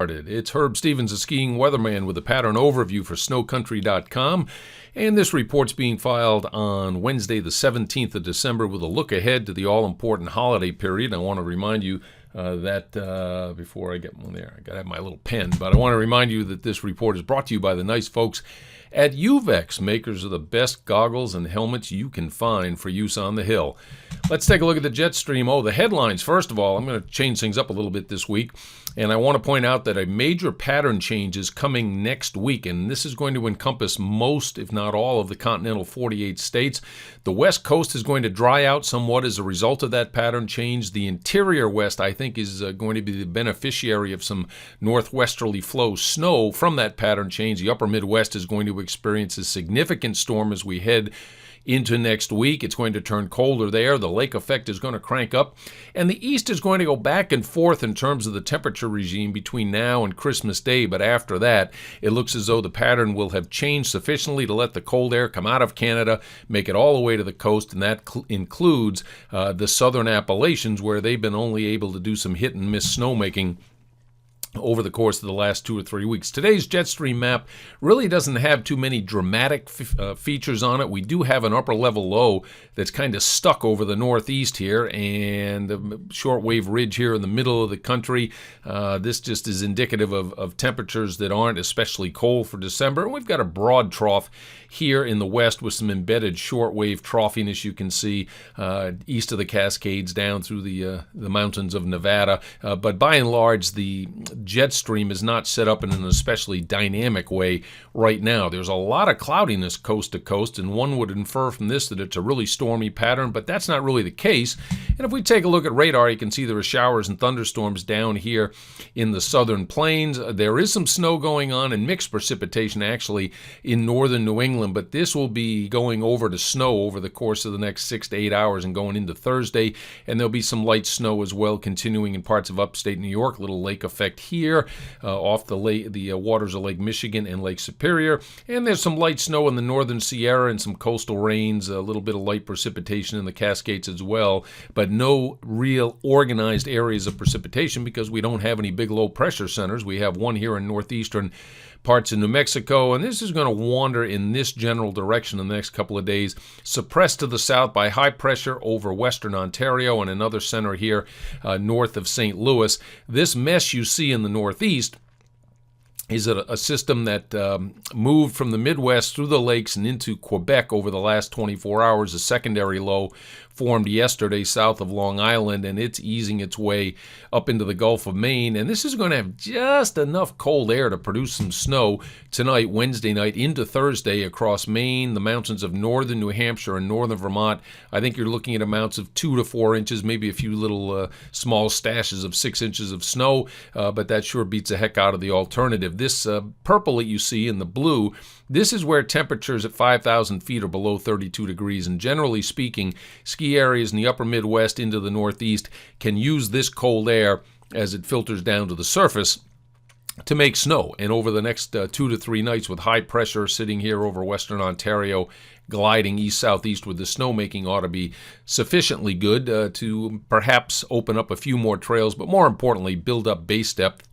It's Herb Stevens, a skiing weatherman, with a pattern overview for SnoCountry.com. And this report's being filed on Wednesday, the 17th of December, with a look ahead to the all-important holiday period. I want to remind you that before I get one there, I got to have my little pen, but I want to remind you that this report is brought to you by the nice folks at Uvex, makers of the best goggles and helmets you can find for use on the hill. Let's take a look at the jet stream. The headlines. First of all, I'm going to change things up a little bit this week, and I want to point out that a major pattern change is coming next week, and this is going to encompass most, if not all, of the continental 48 states. The West Coast is going to dry out somewhat as a result of that pattern change. The interior West, I think, is going to be the beneficiary of some northwesterly flow snow from that pattern change. The upper Midwest is going to experience a significant storm as we head into next week. It's going to turn colder there. The lake effect is going to crank up. And the East is going to go back and forth in terms of the temperature regime between now and Christmas Day. But after that, it looks as though the pattern will have changed sufficiently to let the cold air come out of Canada, make it all the way to the coast. And that includes the southern Appalachians, where they've been only able to do some hit and miss snowmaking over the course of the last 2 or 3 weeks. Today's jet stream map really doesn't have too many dramatic features on it. We do have an upper level low that's kind of stuck over the northeast here, and the shortwave ridge here in the middle of the country. This just is indicative of temperatures that aren't especially cold for December. And we've got a broad trough here in the west with some embedded shortwave troughing, as you can see, east of the Cascades down through the mountains of Nevada. But by and large, the jet stream is not set up in an especially dynamic way right now. There's a lot of cloudiness coast to coast, and one would infer from this that it's a really stormy pattern, but that's not really the case. And if we take a look at radar, you can see there are showers and thunderstorms down here in the southern plains. There is some snow going on and mixed precipitation actually in northern New England, but this will be going over to snow over the course of the next 6 to 8 hours and going into Thursday. And there'll be some light snow as well continuing in parts of upstate New York, little lake effect here off the waters of Lake Michigan and Lake Superior. And there's some light snow in the northern Sierra and some coastal rains, a little bit of light precipitation in the Cascades as well, but no real organized areas of precipitation because we don't have any big low pressure centers. We have one here in northeastern parts of New Mexico, and this is going to wander in this general direction in the next couple of days, suppressed to the south by high pressure over western Ontario and another center here north of St. Louis. This mesh you see in the northeast is a system that moved from the Midwest through the lakes and into Quebec over the last 24 hours. A secondary low formed yesterday south of Long Island, and it's easing its way up into the Gulf of Maine. And this is going to have just enough cold air to produce some snow tonight, Wednesday night, into Thursday across Maine, the mountains of northern New Hampshire and northern Vermont. I think you're looking at amounts of 2 to 4 inches, maybe a few little small stashes of 6 inches of snow, but that sure beats the heck out of the alternative. This purple that you see in the blue, this is where temperatures at 5,000 feet are below 32 degrees. And generally speaking, ski areas in the upper Midwest into the Northeast can use this cold air as it filters down to the surface to make snow. And over the next 2 to 3 nights, with high pressure sitting here over western Ontario, gliding east-southeast with the snowmaking, ought to be sufficiently good to perhaps open up a few more trails, but more importantly, build up base depth.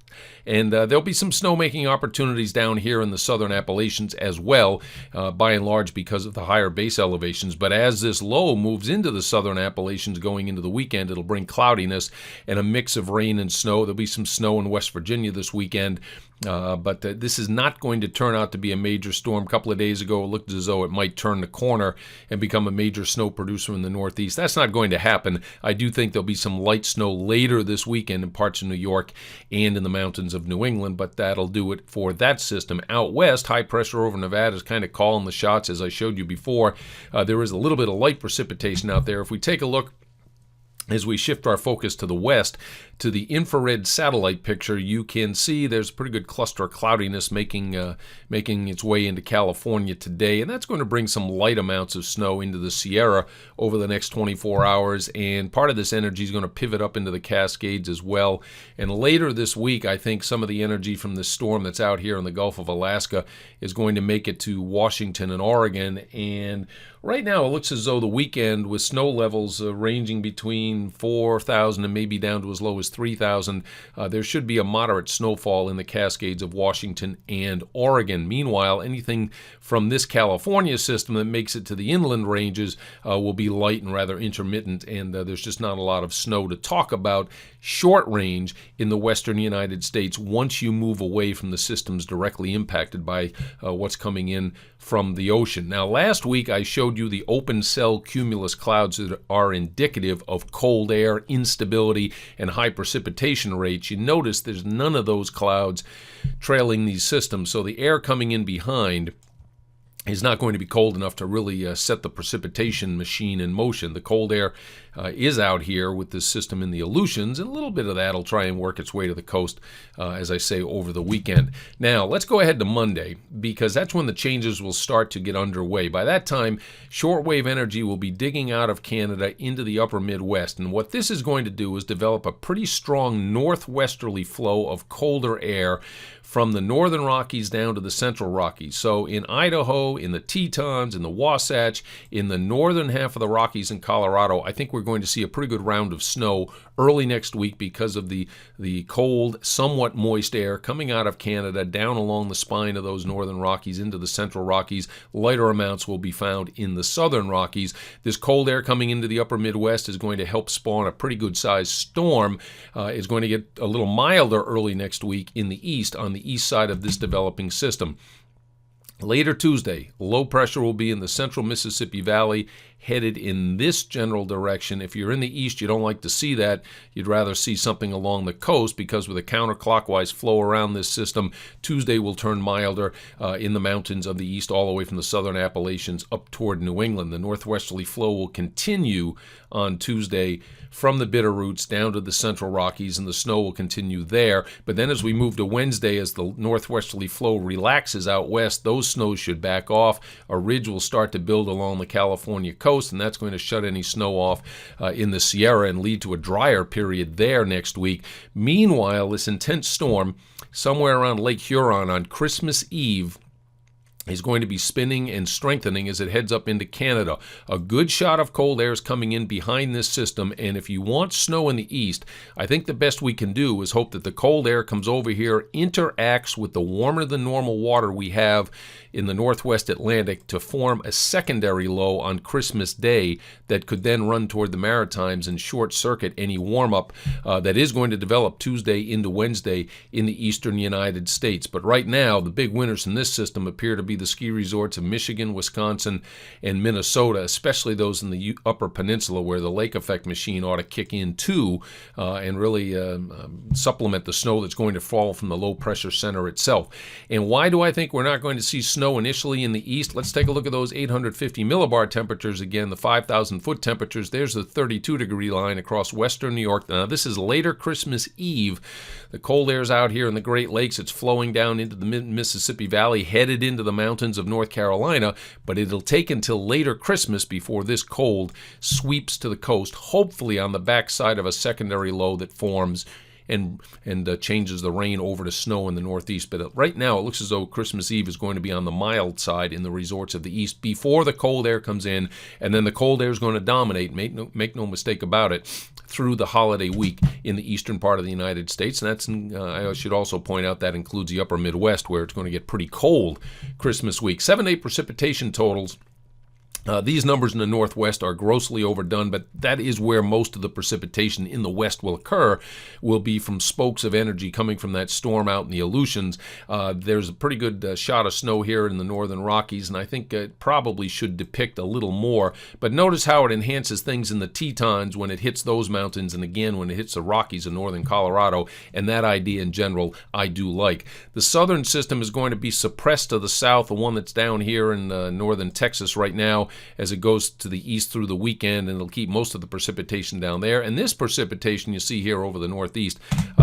And there'll be some snowmaking opportunities down here in the southern Appalachians as well, by and large because of the higher base elevations. But as this low moves into the southern Appalachians going into the weekend, it'll bring cloudiness and a mix of rain and snow. There'll be some snow in West Virginia this weekend. But this is not going to turn out to be a major storm. A couple of days ago, it looked as though it might turn the corner and become a major snow producer in the Northeast. That's not going to happen. I do think there'll be some light snow later this weekend in parts of New York and in the mountains of New England, but that'll do it for that system. Out west, high pressure over Nevada is kind of calling the shots, as I showed you before. There is a little bit of light precipitation out there. If we take a look as we shift our focus to the west, to the infrared satellite picture, you can see there's a pretty good cluster of cloudiness making its way into California today, and that's going to bring some light amounts of snow into the Sierra over the next 24 hours, and part of this energy is going to pivot up into the Cascades as well. And later this week, I think some of the energy from this storm that's out here in the Gulf of Alaska is going to make it to Washington and Oregon, and Right now, it looks as though the weekend, with snow levels ranging between 4,000 and maybe down to as low as 3,000, there should be a moderate snowfall in the Cascades of Washington and Oregon. Meanwhile, anything from this California system that makes it to the inland ranges will be light and rather intermittent, and there's just not a lot of snow to talk about short range in the western United States once you move away from the systems directly impacted by what's coming in from the ocean. Now, last week I showed you the open cell cumulus clouds that are indicative of cold air, instability, and high precipitation rates. You notice there's none of those clouds trailing these systems, so the air coming in behind is not going to be cold enough to really set the precipitation machine in motion. The cold air is out here with this system in the Aleutians, and a little bit of that will try and work its way to the coast, as I say, over the weekend. Now, let's go ahead to Monday, because that's when the changes will start to get underway. By that time, shortwave energy will be digging out of Canada into the upper Midwest, and what this is going to do is develop a pretty strong northwesterly flow of colder air from the northern Rockies down to the central Rockies. So in Idaho, in the Tetons, in the Wasatch, in the northern half of the Rockies in Colorado, I think we're going to see a pretty good round of snow early next week because of the cold, somewhat moist air coming out of Canada down along the spine of those northern Rockies into the central Rockies. Lighter amounts will be found in the southern Rockies. This cold air coming into the upper Midwest is going to help spawn a pretty good sized storm. It's going to get a little milder early next week in the east, on the east side of this developing system. Later Tuesday, low pressure will be in the central Mississippi Valley, headed in this general direction. If you're in the east, you don't like to see that. You'd rather see something along the coast, because with a counterclockwise flow around this system, Tuesday will turn milder in the mountains of the east, all the way from the southern Appalachians up toward New England. The northwesterly flow will continue on Tuesday from the Bitterroots down to the central Rockies, and the snow will continue there. But then as we move to Wednesday, as the northwesterly flow relaxes out west, those snows should back off. A ridge will start to build along the California coast, and that's going to shut any snow off in the Sierra and lead to a drier period there next week. Meanwhile, this intense storm somewhere around Lake Huron on Christmas Eve is going to be spinning and strengthening as it heads up into Canada. A good shot of cold air is coming in behind this system, and if you want snow in the east, I think the best we can do is hope that the cold air comes over here, interacts with the warmer than normal water we have in the northwest Atlantic to form a secondary low on Christmas Day that could then run toward the Maritimes and short-circuit any warm-up that is going to develop Tuesday into Wednesday in the eastern United States. But right now, the big winners in this system appear to be the ski resorts of Michigan, Wisconsin, and Minnesota, especially those in the upper peninsula, where the lake effect machine ought to kick in too and really supplement the snow that's going to fall from the low-pressure center itself. And why do I think we're not going to see snow initially in the east? Let's take a look at those 850 millibar temperatures again, the 5,000-foot temperatures. There's the 32-degree line across western New York. Now, this is later Christmas Eve. The cold air's out here in the Great Lakes. It's flowing down into the Mississippi Valley, headed into the mountains of North Carolina, but it'll take until later Christmas before this cold sweeps to the coast, hopefully on the backside of a secondary low that forms and changes the rain over to snow in the northeast. But right now, it looks as though Christmas Eve is going to be on the mild side in the resorts of the east before the cold air comes in, and then the cold air is going to dominate, make no mistake about it, through the holiday week in the eastern part of the United States. And that's, I should also point out, that includes the upper Midwest, where it's going to get pretty cold Christmas week. 7-day precipitation totals. These numbers in the northwest are grossly overdone, but that is where most of the precipitation in the west will occur, will be from spokes of energy coming from that storm out in the Aleutians. There's a pretty good shot of snow here in the northern Rockies, and I think it probably should depict a little more. But notice how it enhances things in the Tetons when it hits those mountains, and again when it hits the Rockies in northern Colorado, and that idea in general I do like. The southern system is going to be suppressed to the south, the one that's down here in northern Texas right now, as it goes to the east through the weekend, and it'll keep most of the precipitation down there. And this precipitation you see here over the northeast,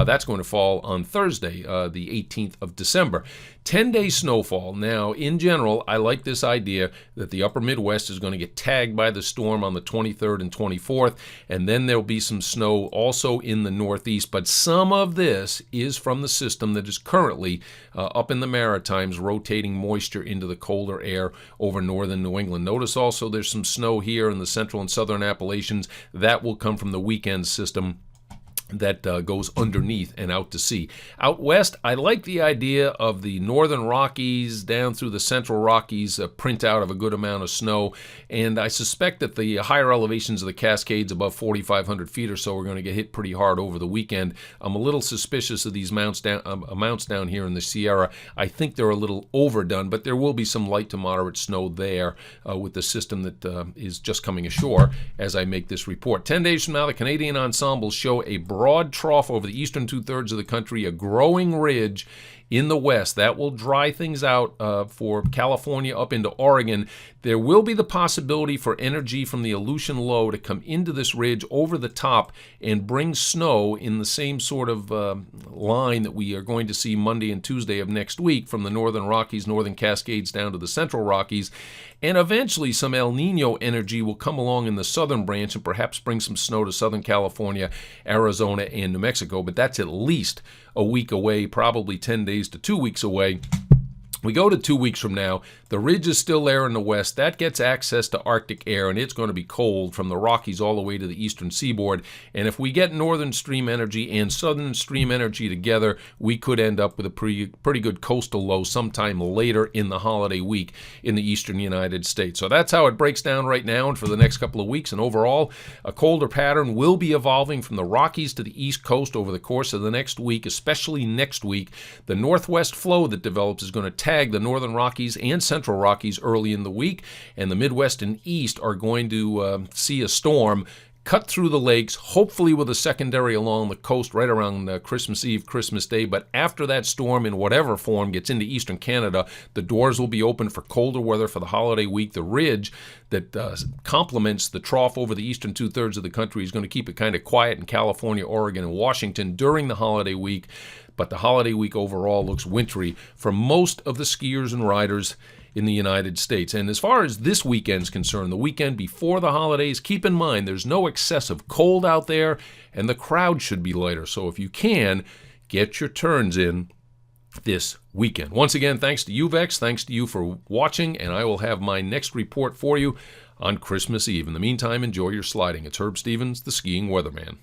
that's going to fall on Thursday, the 18th of December. 10-day snowfall. Now, in general, I like this idea that the upper Midwest is going to get tagged by the storm on the 23rd and 24th, and then there'll be some snow also in the northeast. But some of this is from the system that is currently up in the Maritimes, rotating moisture into the colder air over northern New England. Notice notice also there's some snow here in the central and southern Appalachians. That will come from the weekend system that goes underneath and out to sea. Out west, I like the idea of the northern Rockies down through the central Rockies print out of a good amount of snow, and I suspect that the higher elevations of the Cascades above 4,500 feet or so are going to get hit pretty hard over the weekend. I'm a little suspicious of these amounts down here in the Sierra. I think they're a little overdone, but there will be some light to moderate snow there with the system that is just coming ashore as I make this report. 10 days from now, the Canadian ensembles show a broad trough over the eastern two-thirds of the country, a growing ridge in the west. That will dry things out for California up into Oregon. There will be the possibility for energy from the Aleutian Low to come into this ridge over the top and bring snow in the same sort of line that we are going to see Monday and Tuesday of next week from the northern Rockies, northern Cascades down to the central Rockies. And eventually some El Nino energy will come along in the southern branch and perhaps bring some snow to Southern California, Arizona, and New Mexico. But that's at least a week away, probably 10 days to 2 weeks away. We go to 2 weeks from now. The ridge is still there in the west. That gets access to Arctic air, and it's going to be cold from the Rockies all the way to the eastern seaboard. And if we get northern stream energy and southern stream energy together, we could end up with a pretty good coastal low sometime later in the holiday week in the eastern United States. So that's how it breaks down right now and for the next couple of weeks. And overall, a colder pattern will be evolving from the Rockies to the east coast over the course of the next week, especially next week. The northwest flow that develops is going to tag the northern Rockies and central Rockies early in the week, and the Midwest and East are going to see a storm cut through the lakes, hopefully with a secondary along the coast right around Christmas Eve, Christmas Day. But after that storm, in whatever form, gets into eastern Canada, the doors will be open for colder weather for the holiday week. The ridge that complements the trough over the eastern two-thirds of the country is going to keep it kind of quiet in California, Oregon, and Washington during the holiday week. But the holiday week overall looks wintry for most of the skiers and riders in the United States. And as far as this weekend's concerned, the weekend before the holidays, keep in mind there's no excessive cold out there, and the crowd should be lighter. So if you can, get your turns in this weekend. Once again, thanks to UVEX, thanks to you for watching, and I will have my next report for you on Christmas Eve. In the meantime, enjoy your sliding. It's Herb Stevens, the Skiing Weatherman.